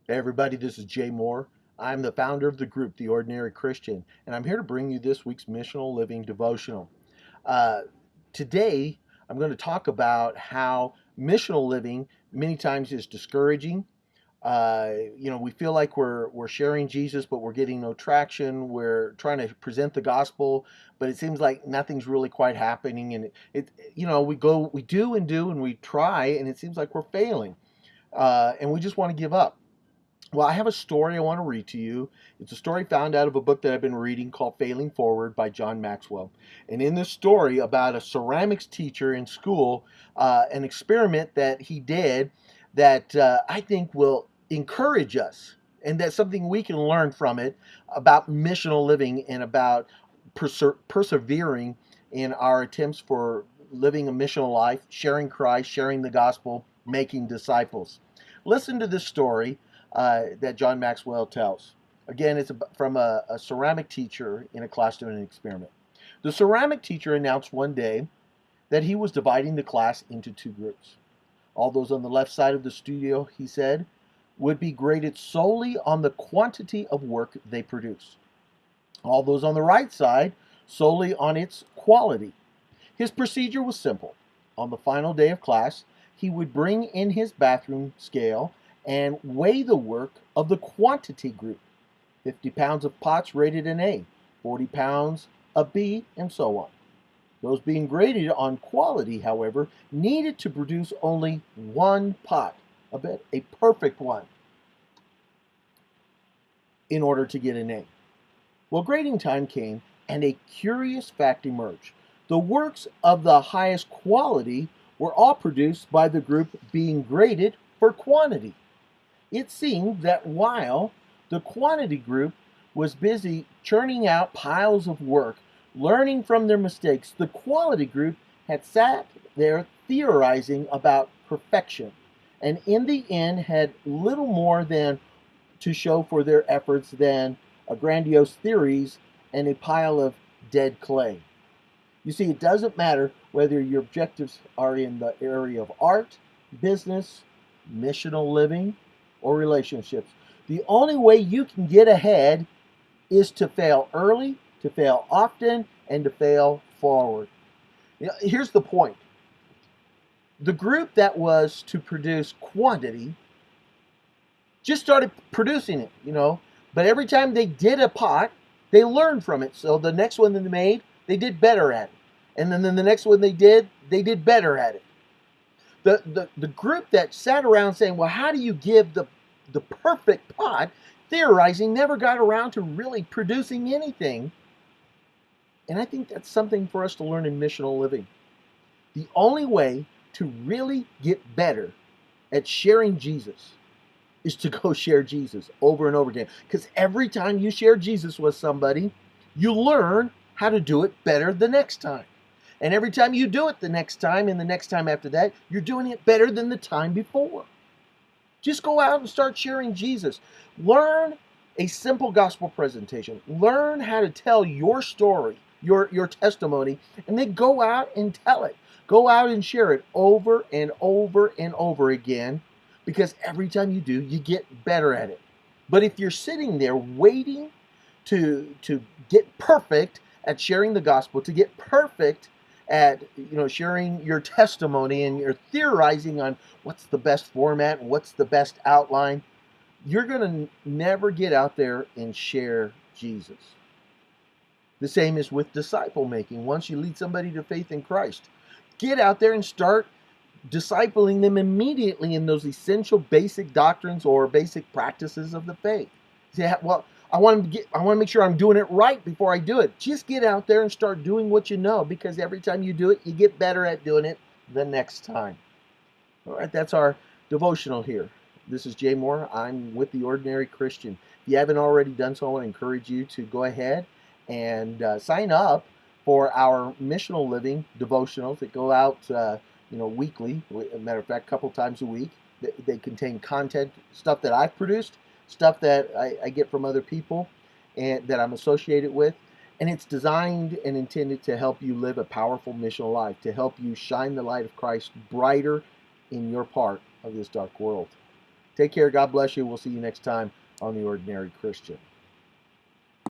Hey everybody, this is Jay Moore. I'm the founder of the group, The Ordinary Christian, and I'm here to bring you this week's Missional Living Devotional. Uh, Today, I'm going to talk about how missional living many times is discouraging. We feel like we're sharing Jesus, but we're getting no traction. We're trying to present the gospel, but it seems like nothing's really quite happening. And we do and do, and we try, and it seems like we're failing, and we just want to give up. Well, I have a story I want to read to you. It's a story found out of a book that I've been reading called Failing Forward by John Maxwell. And in this story about a ceramics teacher in school, an experiment that he did that I think will encourage us, and that's something we can learn from it about missional living and about persevering in our attempts for living a missional life, sharing Christ, sharing the gospel, making disciples. Listen to this story that John Maxwell tells. Again, it's from a ceramic teacher in a class doing an experiment. The ceramic teacher announced one day that he was dividing the class into two groups. All those on the left side of the studio, he said, would be graded solely on the quantity of work they produce. All those on the right side, solely on its quality. His procedure was simple. On the final day of class, he would bring in his bathroom scale and weigh the work of the quantity group. 50 pounds of pots rated an A, 40 pounds a B, and so on. Those being graded on quality, however, needed to produce only one pot, a perfect one, in order to get an A. Well, grading time came, and a curious fact emerged. The works of the highest quality were all produced by the group being graded for quantity. It seemed that while the quantity group was busy churning out piles of work, learning from their mistakes, the quality group had sat there theorizing about perfection, and in the end had little more than to show for their efforts than a grandiose theories and a pile of dead clay. You see, it doesn't matter whether your objectives are in the area of art, business, missional living, or relationships. The only way you can get ahead is to fail early, to fail often, and to fail forward. Here's the point. The group that was to produce quantity just started producing it. But every time they did a pot, they learned from it. So the next one that they made, they did better at it. And then the next one they did better at it. The group that sat around saying, well, how do you give the perfect pot, theorizing, never got around to really producing anything. And I think that's something for us to learn in missional living. The only way to really get better at sharing Jesus is to go share Jesus over and over again. Because every time you share Jesus with somebody, you learn how to do it better the next time. And every time you do it the next time and the next time after that, you're doing it better than the time before. Just go out and start sharing Jesus. Learn a simple gospel presentation. Learn how to tell your story, your testimony, and then go out and tell it. Go out and share it over and over and over again, because every time you do, you get better at it. But if you're sitting there waiting to get perfect at sharing the gospel, to get perfect at sharing your testimony, and you're theorizing on what's the best format and what's the best outline, you're going to never get out there and share Jesus. The same is with disciple making. Once you lead somebody to faith in Christ, get out there and start discipling them immediately in those essential basic doctrines or basic practices of the faith. Say, well, I want to make sure I'm doing it right before I do it. Just get out there and start doing what you know, because every time you do it, you get better at doing it the next time. All right, that's our devotional here. This is Jay Moore. I'm with the Ordinary Christian. If you haven't already done so, I want to encourage you to go ahead and sign up for our missional living devotionals that go out weekly. As a matter of fact, a couple times a week. They contain content, stuff that I've produced, stuff that I get from other people and that I'm associated with. And it's designed and intended to help you live a powerful missional life, to help you shine the light of Christ brighter in your part of this dark world. Take care. God bless you. We'll see you next time on The Ordinary Christian.